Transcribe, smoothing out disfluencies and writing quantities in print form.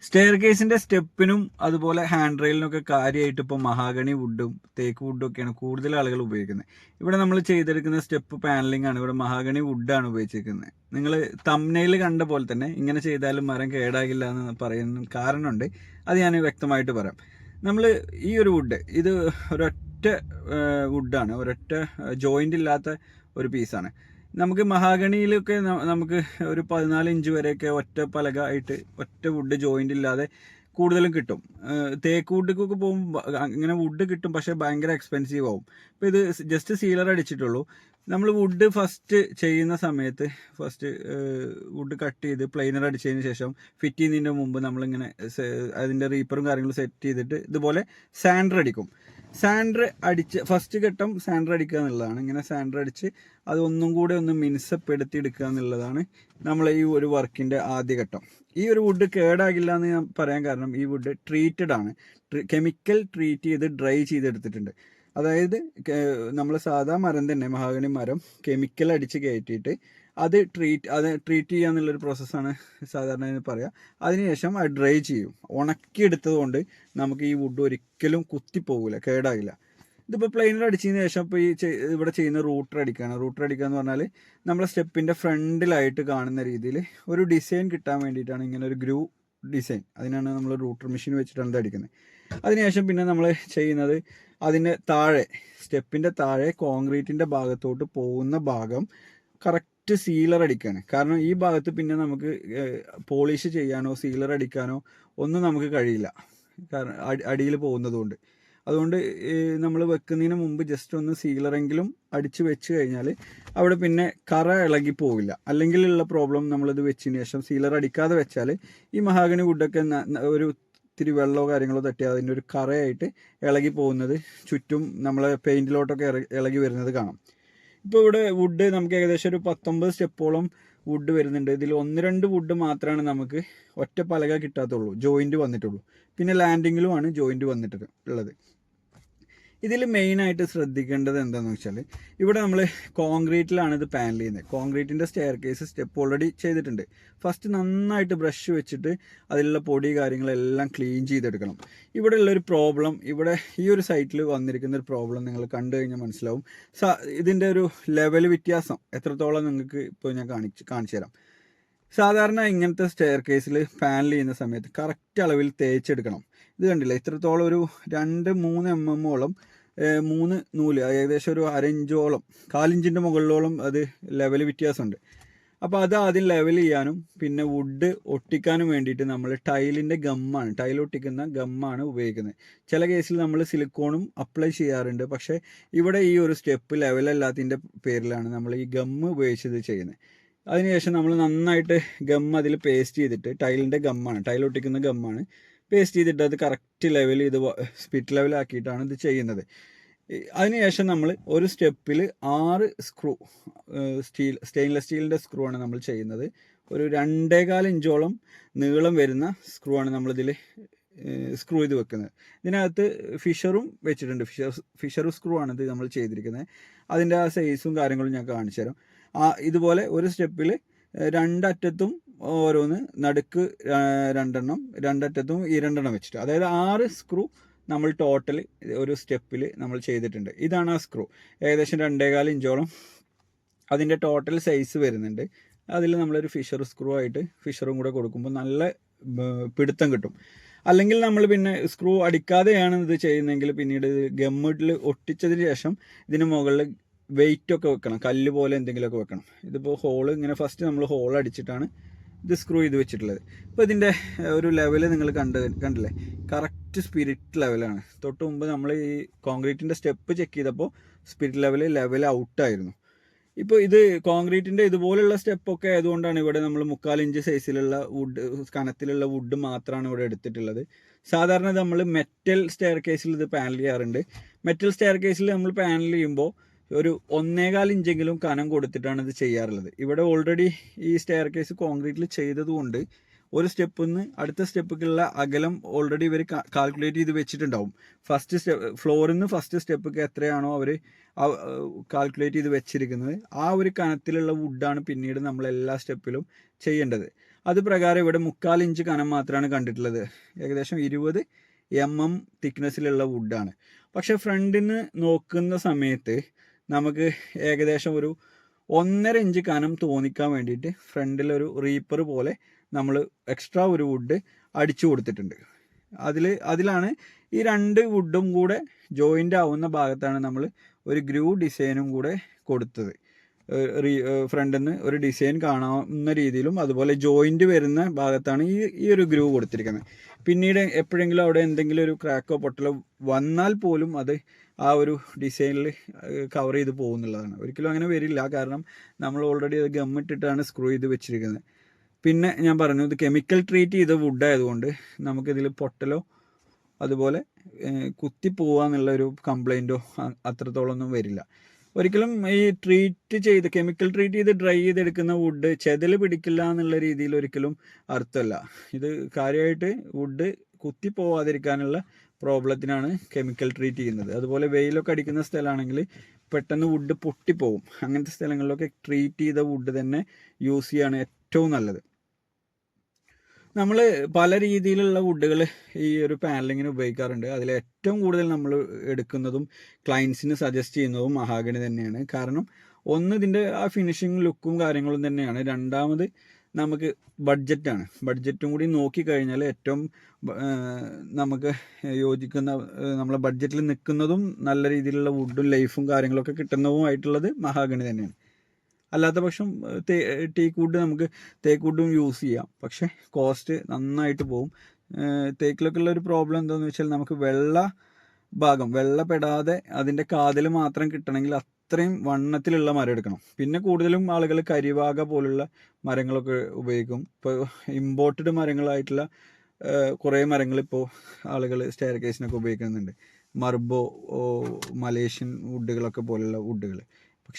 Stair കേസിന്റെ സ്റ്റെപ്പിനും അതുപോലെ hand റെയിലിനൊക്കെ കാര്യമായിട്ട് ഇപ്പോൾ മഹാഗണി വുഡും തേക്ക് വുഡും ഒക്കെയാണ് കൂടുതൽ ആളുകൾ ഉപയോഗിക്കുന്നത്. ഇവിടെ നമ്മൾ ചെയ്തെടുക്കുന്ന സ്റ്റെപ്പ് പാനലിംഗ് ആണ്. ഇവിടെ മഹാഗണി വുഡാണ് ഉപയോഗിച്ചിരിക്കുന്നത്. നിങ്ങൾ തംബ്നെയിൽ കണ്ട പോലെ തന്നെ ഇങ്ങനെ ചെയ്താലും മരം കേടാകില്ല എന്ന് പറയുന്ന കാരണമുണ്ട്. അത് ഞാൻ വ്യക്തമായിട്ട് പറയാം. നമ്മൾ ഈ ഒരു വുഡ് ഇത് ഒരൊറ്റ വുഡാണ്, ഒരൊറ്റ ജോയിന്റ് ഇല്ലാത്ത ഒരു പീസാണ്. നമുക്ക് മഹാഗണിയിലൊക്കെ നമുക്ക് ഒരു 14 ഇഞ്ച് വരെയൊക്കെ ഒറ്റ പലക ആയിട്ട് ഒറ്റ വുഡ് ജോയിന്റ് ഇല്ലാതെ കൂടുതലും കിട്ടും. തേക്ക് വുഡൊക്കെ പോകുമ്പോൾ ഇങ്ങനെ വുഡ് കിട്ടും, പക്ഷേ ഭയങ്കര എക്സ്പെൻസീവ് ആവും. ഇപ്പോൾ ഇത് ജസ്റ്റ് സീലർ അടിച്ചിട്ടുള്ളൂ. നമ്മൾ വുഡ് ഫസ്റ്റ് ചെയ്യുന്ന സമയത്ത് വുഡ് കട്ട് ചെയ്ത് പ്ലെയിനർ അടിച്ചതിന് ശേഷം ഫിറ്റ് ചെയ്യുന്നതിൻ്റെ മുമ്പ് നമ്മളിങ്ങനെ അതിൻ്റെ റീപ്പറും കാര്യങ്ങളും സെറ്റ് ചെയ്തിട്ട് ഇതുപോലെ സാൻഡർ അടിക്കും. സാൻഡർ അടിച്ച് ഫസ്റ്റ് ഘട്ടം സാൻഡർ അടിക്കുക എന്നുള്ളതാണ്. ഇങ്ങനെ സാൻഡർ അടിച്ച് അത് ഒന്നും കൂടെ ഒന്ന് മിനുസപ്പെടുത്തി എടുക്കുക എന്നുള്ളതാണ് നമ്മൾ ഈ ഒരു വർക്കിൻ്റെ ആദ്യ ഘട്ടം. ഈ ഒരു വുഡ് കേടാകില്ല എന്ന് ഞാൻ പറയാൻ കാരണം ഈ വുഡ് ട്രീറ്റഡ് ആണ്. കെമിക്കൽ ട്രീറ്റ് ചെയ്ത് ഡ്രൈ ചെയ്തെടുത്തിട്ടുണ്ട്. അതായത് നമ്മൾ സാധാ മരം തന്നെ, മഹാഗണി മരം കെമിക്കൽ അടിച്ച് കയറ്റിയിട്ട് അത് ട്രീറ്റ് ചെയ്യുക എന്നുള്ളൊരു പ്രോസസ്സാണ് സാധാരണ പറയാം. അതിനുശേഷം അത് ഡ്രൈ ചെയ്യും. ഉണക്കിയെടുത്തത് കൊണ്ട് നമുക്ക് ഈ വുഡ് ഒരിക്കലും കുത്തിപ്പോകില്ല, കേടാകില്ല. ഇതിപ്പോൾ പ്ലെയിനർ അടിച്ചതിന് ശേഷം ഇപ്പോൾ ഇവിടെ ചെയ്യുന്ന റൂട്ടർ അടിക്കുകയാണ്. റൂട്ടർ അടിക്കുക എന്ന് പറഞ്ഞാൽ നമ്മളെ സ്റ്റെപ്പിൻ്റെ ഫ്രണ്ടിലായിട്ട് കാണുന്ന രീതിയിൽ ഒരു ഡിസൈൻ കിട്ടാൻ വേണ്ടിയിട്ടാണ് ഇങ്ങനെ ഒരു ഗ്രൂ ഡിസൈൻ. അതിനാണ് നമ്മൾ റൂട്ടർ മെഷീൻ വെച്ചിട്ടാണ് ഇത് അടിക്കുന്നത്. അതിനുശേഷം പിന്നെ നമ്മൾ ചെയ്യുന്നത് അതിൻ്റെ താഴെ സ്റ്റെപ്പിൻ്റെ താഴെ കോൺക്രീറ്റിൻ്റെ ഭാഗത്തോട്ട് പോകുന്ന ഭാഗം കറക്റ്റ് സീലർ അടിക്കുകയാണ്. കാരണം ഈ ഭാഗത്ത് പിന്നെ നമുക്ക് പോളിഷ് ചെയ്യാനോ സീലർ അടിക്കാനോ ഒന്നും നമുക്ക് കഴിയില്ല, കാരണം അടിയിൽ പോകുന്നത് കൊണ്ട്. അതുകൊണ്ട് നമ്മൾ വെക്കുന്നതിന് മുമ്പ് ജസ്റ്റ് ഒന്ന് സീലറെങ്കിലും അടിച്ച് വെച്ച് കഴിഞ്ഞാൽ അവിടെ പിന്നെ കറ ഇളകി പോവില്ല. അല്ലെങ്കിലുള്ള പ്രോബ്ലം നമ്മളിത് വെച്ചതിന് ശേഷം സീലർ അടിക്കാതെ വെച്ചാൽ ഈ മഹാഗണി വുഡൊക്കെ ഒരു ഇത്തിരി വെള്ളമോ കാര്യങ്ങളോ തട്ടിയാൽ അതിൻ്റെ ഒരു കറയായിട്ട് ഇളകി പോകുന്നത് ചുറ്റും നമ്മളെ പെയിൻറ്റിലോട്ടൊക്കെ ഇളകി വരുന്നത് കാണാം. ഇപ്പോൾ ഇവിടെ വുഡ് നമുക്ക് ഏകദേശം ഒരു 19 സ്റ്റെപ്പോളം വുഡ് വരുന്നുണ്ട്. ഇതിൽ 1-2 വുഡ് മാത്രമാണ് നമുക്ക് ഒറ്റ പലക കിട്ടാത്തുള്ളൂ, ജോയിൻറ്റ് വന്നിട്ടുള്ളൂ. പിന്നെ ലാൻഡിങ്ങിലുമാണ് ജോയിൻറ്റ് വന്നിട്ടുള്ളത്. ഇതിൽ മെയിനായിട്ട് ശ്രദ്ധിക്കേണ്ടത് എന്താണെന്ന് വെച്ചാൽ ഇവിടെ നമ്മൾ കോൺക്രീറ്റിലാണ് ഇത് പാനൽ ചെയ്യുന്നത്. കോൺക്രീറ്റിൻ്റെ സ്റ്റെയർ കേസ് സ്റ്റെപ്പ് ഓൾറെഡി ചെയ്തിട്ടുണ്ട്. ഫസ്റ്റ് നന്നായിട്ട് ബ്രഷ് വെച്ചിട്ട് അതിലുള്ള പൊടി കാര്യങ്ങളെല്ലാം ക്ലീൻ ചെയ്തെടുക്കണം. ഇവിടെ ഉള്ളൊരു പ്രോബ്ലം, ഇവിടെ ഈ ഒരു സൈറ്റിൽ വന്നിരിക്കുന്ന ഒരു പ്രോബ്ലം നിങ്ങൾ കണ്ടു കഴിഞ്ഞാൽ മനസ്സിലാവും. ഇതിൻ്റെ ഒരു ലെവൽ വ്യത്യാസം എത്രത്തോളം നിങ്ങൾക്ക് ഇപ്പോൾ ഞാൻ കാണിച്ചു തരാം. സാധാരണ ഇങ്ങനത്തെ സ്റ്റെയർ കേസിൽ പാനൽ ചെയ്യുന്ന സമയത്ത് കറക്റ്റ് അളവിൽ തേച്ചെടുക്കണം. ഇത് കണ്ടില്ല, ഇത്രത്തോളം ഒരു 2-3 mm മൂന്ന് നൂല്, ഏകദേശം ഒരു 1/2 ഇഞ്ചോളം 1/4 ഇഞ്ചിൻ്റെ മുകളിലോളം അത് ലെവൽ വ്യത്യാസമുണ്ട്. അപ്പോൾ അത് ആദ്യം ലെവൽ ചെയ്യാനും പിന്നെ വുഡ് ഒട്ടിക്കാനും വേണ്ടിയിട്ട് നമ്മൾ ടൈലിൻ്റെ ഗമ്മാണ്, ടൈൽ ഒട്ടിക്കുന്ന ഗമ്മാണ് ഉപയോഗിക്കുന്നത്. ചില കേസിൽ നമ്മൾ സിലിക്കോണും അപ്ലൈ ചെയ്യാറുണ്ട്. പക്ഷേ ഇവിടെ ഈ ഒരു സ്റ്റെപ്പ് ലെവലല്ലാത്തതിൻ്റെ പേരിലാണ് നമ്മൾ ഈ ഗമ്മ് ഉപയോഗിച്ചത് ചെയ്യുന്നത്. അതിനുശേഷം നമ്മൾ നന്നായിട്ട് ഗം അതിൽ പേസ്റ്റ് ചെയ്തിട്ട്, ടൈലിൻ്റെ ഗമ്മാണ്, ടൈൽ ഒട്ടിക്കുന്ന ഗമ്മാണ്, പേസ്റ്റ് ചെയ്തിട്ട് അത് കറക്റ്റ് ലെവൽ ഇത് സ്പിറ്റ് ലെവലാക്കിയിട്ടാണ് ഇത് ചെയ്യുന്നത്. അതിനുശേഷം നമ്മൾ ഒരു സ്റ്റെപ്പിൽ 6 സ്ക്രൂ സ്റ്റെയിൻലെസ് സ്റ്റീലിൻ്റെ സ്ക്രൂ ആണ് നമ്മൾ ചെയ്യുന്നത്. ഒരു 2.25 ഇഞ്ചോളം നീളം വരുന്ന സ്ക്രൂ ആണ് നമ്മളിതിൽ സ്ക്രൂ ചെയ്ത് വെക്കുന്നത്. ഇതിനകത്ത് ഫിഷറും വെച്ചിട്ടുണ്ട്. ഫിഷർ സ്ക്രൂ ആണ് ഇത് നമ്മൾ ചെയ്തിരിക്കുന്നത്. അതിൻ്റെ ആ സൈസും കാര്യങ്ങളും ഞാൻ കാണിച്ചു തരാം. ഇതുപോലെ ഒരു സ്റ്റെപ്പിൽ 2 അറ്റത്തും ഓരോന്ന്, നടുക്ക് 2 എണ്ണം, 2 അറ്റത്തും ഈ 2 എണ്ണം വെച്ചിട്ട്, അതായത് 6 സ്ക്രൂ നമ്മൾ ടോട്ടൽ ഒരു സ്റ്റെപ്പിൽ നമ്മൾ ചെയ്തിട്ടുണ്ട്. ഇതാണ് ആ സ്ക്രൂ. ഏകദേശം 2.25 ഇഞ്ചോളം അതിൻ്റെ ടോട്ടൽ സൈസ് വരുന്നുണ്ട്. അതിൽ നമ്മളൊരു ഫിഷർ സ്ക്രൂ ആയിട്ട് ഫിഷറും കൂടെ കൊടുക്കുമ്പോൾ നല്ല പിടുത്തം കിട്ടും. അല്ലെങ്കിൽ നമ്മൾ പിന്നെ സ്ക്രൂ അടിക്കാതെയാണ് ഇത് ചെയ്യുന്നതെങ്കിൽ പിന്നീട് ഗമ്മിൽ ഒട്ടിച്ചതിന് ശേഷം ഇതിന് മുകളിൽ വെയിറ്റൊക്കെ വെക്കണം, കല്ല് പോലെ എന്തെങ്കിലുമൊക്കെ വെക്കണം. ഇതിപ്പോൾ ഹോള് ഇങ്ങനെ ഫസ്റ്റ് നമ്മൾ ഹോൾ അടിച്ചിട്ടാണ് ഇത് സ്ക്രൂ ചെയ്ത് വെച്ചിട്ടുള്ളത്. ഇപ്പോൾ ഇതിൻ്റെ ഒരു ലെവൽ നിങ്ങൾ കണ്ടില്ലേ, കറക്റ്റ് സ്പിരിറ്റ് ലെവലാണ്. തൊട്ട് മുമ്പ് നമ്മൾ ഈ കോൺക്രീറ്റിൻ്റെ സ്റ്റെപ്പ് ചെക്ക് ചെയ്തപ്പോൾ സ്പിരിറ്റ് ലെവൽ ഔട്ടായിരുന്നു. ഇപ്പോൾ ഇത് കോൺക്രീറ്റിൻ്റെ ഇതുപോലുള്ള സ്റ്റെപ്പൊക്കെ ആയതുകൊണ്ടാണ് ഇവിടെ നമ്മൾ 3/4 ഇഞ്ച് സൈസിലുള്ള വുഡ്, കനത്തിലുള്ള വുഡ് മാത്രമാണ് ഇവിടെ എടുത്തിട്ടുള്ളത്. സാധാരണ നമ്മൾ മെറ്റൽ സ്റ്റെയർ കേസിൽ ഇത് പാനൽ ചെയ്യാറുണ്ട്. മെറ്റൽ സ്റ്റെയർ കേസിൽ നമ്മൾ പാനൽ ചെയ്യുമ്പോൾ ഒരു 1.25 ഇഞ്ചെങ്കിലും കനം കൊടുത്തിട്ടാണ് ഇത് ചെയ്യാറുള്ളത്. ഇവിടെ ഓൾറെഡി ഈ സ്റ്റെയർ കേസ് കോൺക്രീറ്റിൽ ചെയ്തതുകൊണ്ട് ഒരു സ്റ്റെപ്പിൽ നിന്ന് അടുത്ത സ്റ്റെപ്പിലുള്ള അകലം ഓൾറെഡി ഇവർ കാൽക്കുലേറ്റ് ചെയ്ത് വെച്ചിട്ടുണ്ടാവും. ഫ്ലോറിൽ നിന്ന് ഫസ്റ്റ് സ്റ്റെപ്പൊക്കെ എത്രയാണോ അവർ കാൽക്കുലേറ്റ് ചെയ്ത് വെച്ചിരിക്കുന്നത്, ആ ഒരു കനത്തിലുള്ള വുഡാണ് പിന്നീട് നമ്മൾ എല്ലാ സ്റ്റെപ്പിലും ചെയ്യേണ്ടത്. അത് പ്രകാരം ഇവിടെ 3/4 ഇഞ്ച് കനം മാത്രമാണ് കണ്ടിട്ടുള്ളത്. ഏകദേശം 20 mm തിക്നെസ്സിലുള്ള വുഡാണ്. പക്ഷേ ഫ്രണ്ടിൽ നിന്ന് നോക്കുന്ന സമയത്ത് നമുക്ക് ഏകദേശം ഒരു 1.5 ഇഞ്ച് കനം തോന്നിക്കാൻ വേണ്ടിയിട്ട് ഫ്രണ്ടിലൊരു റീപ്പർ പോലെ നമ്മൾ എക്സ്ട്രാ ഒരു വുഡ് അടിച്ചു കൊടുത്തിട്ടുണ്ട്. അതിലാണ് ഈ 2 വുഡും കൂടെ ജോയിൻ്റ് ആവുന്ന ഭാഗത്താണ് നമ്മൾ ഒരു ഗ്രൂ ഡിസൈനും കൂടെ കൊടുത്തത്. ഫ്രണ്ടിൽ നിന്ന് ഒരു ഡിസൈൻ കാണാവുന്ന രീതിയിലും അതുപോലെ ജോയിൻ്റ് വരുന്ന ഭാഗത്താണ് ഈ ഒരു ഗ്രൂ കൊടുത്തിരിക്കുന്നത്. പിന്നീട് എപ്പോഴെങ്കിലും അവിടെ എന്തെങ്കിലും ഒരു ക്രാക്കോ പൊട്ടലോ വന്നാൽ പോലും അത് ആ ഒരു ഡിസൈനിൽ കവർ ചെയ്ത് പോകുന്നുള്ളതാണ്. ഒരിക്കലും അങ്ങനെ വരില്ല, കാരണം നമ്മൾ ഓൾറെഡി അത് ഗമ്മിട്ടിട്ടാണ് സ്ക്രൂ ചെയ്ത് വെച്ചിരിക്കുന്നത്. പിന്നെ ഞാൻ പറഞ്ഞു, ഇത് കെമിക്കൽ ട്രീറ്റ് ചെയ്ത വുഡ് ആയതുകൊണ്ട് നമുക്കിതിൽ പൊട്ടലോ അതുപോലെ കുത്തിപ്പോവാന്നുള്ളൊരു കംപ്ലൈൻറ്റോ അത്രത്തോളമൊന്നും വരില്ല. ഒരിക്കലും ഈ കെമിക്കൽ ട്രീറ്റ് ചെയ്ത് ഡ്രൈ ചെയ്തെടുക്കുന്ന വുഡ് ചെതൽ പിടിക്കില്ല എന്നുള്ള രീതിയിൽ ഒരിക്കലും അർത്ഥമല്ല. ഇത് കാര്യമായിട്ട് വുഡ് കുത്തിപ്പോവാതിരിക്കാനുള്ള പ്രോബ്ലത്തിനാണ് കെമിക്കൽ ട്രീറ്റ് ചെയ്യുന്നത്. അതുപോലെ വെയിലൊക്കെ അടിക്കുന്ന സ്ഥലമാണെങ്കിൽ പെട്ടെന്ന് വുഡ് പൊട്ടിപ്പോവും. അങ്ങനത്തെ സ്ഥലങ്ങളിലൊക്കെ ട്രീറ്റ് ചെയ്ത വുഡ് തന്നെ യൂസ് ചെയ്യാണ് ഏറ്റവും നല്ലത്. നമ്മൾ പല രീതിയിലുള്ള വുഡുകൾ ഈ ഒരു പാനലിങ്ങിന് ഉപയോഗിക്കാറുണ്ട്. അതിൽ ഏറ്റവും കൂടുതൽ നമ്മൾ എടുക്കുന്നതും ക്ലയൻസിന് സജസ്റ്റ് ചെയ്യുന്നതും മഹാഗണി തന്നെയാണ്. കാരണം ഒന്ന്, ഇതിൻ്റെ ആ ഫിനിഷിങ് ലുക്കും കാര്യങ്ങളും തന്നെയാണ്. രണ്ടാമത് നമുക്ക് ബഡ്ജറ്റും കൂടി നോക്കിക്കഴിഞ്ഞാൽ ഏറ്റവും നമുക്ക് യോജിക്കുന്ന, നമ്മളെ ബഡ്ജറ്റിൽ നിൽക്കുന്നതും നല്ല രീതിയിലുള്ള വുഡും ലൈഫും കാര്യങ്ങളൊക്കെ കിട്ടുന്നതുമായിട്ടുള്ളത് മഹാഗണി തന്നെയാണ്. അല്ലാത്ത പക്ഷം തേക്ക് വുഡും യൂസ് ചെയ്യാം, പക്ഷേ കോസ്റ്റ് നന്നായിട്ട് പോകും. തേക്കിലൊക്കെ ഉള്ള ഒരു പ്രോബ്ലം എന്താണെന്ന് വെച്ചാൽ നമുക്ക് വെള്ളപ്പെടാതെ അതിൻ്റെ കാതിൽ മാത്രം കിട്ടണമെങ്കിൽ അത്രയും വണ്ണത്തിലുള്ള മരം എടുക്കണം. പിന്നെ കൂടുതലും ആളുകൾ കരിവാക പോലുള്ള മരങ്ങളൊക്കെ ഉപയോഗിക്കും. ഇപ്പോൾ ഇമ്പോർട്ടഡ് മരങ്ങളായിട്ടുള്ള കുറേ മരങ്ങൾ ഇപ്പോൾ ആളുകൾ സ്റ്റെയർ കേസിനൊക്കെ ഉപയോഗിക്കുന്നുണ്ട്. മർബോ, മലേഷ്യൻ വുഡുകളൊക്കെ പോലുള്ള വുഡുകൾ.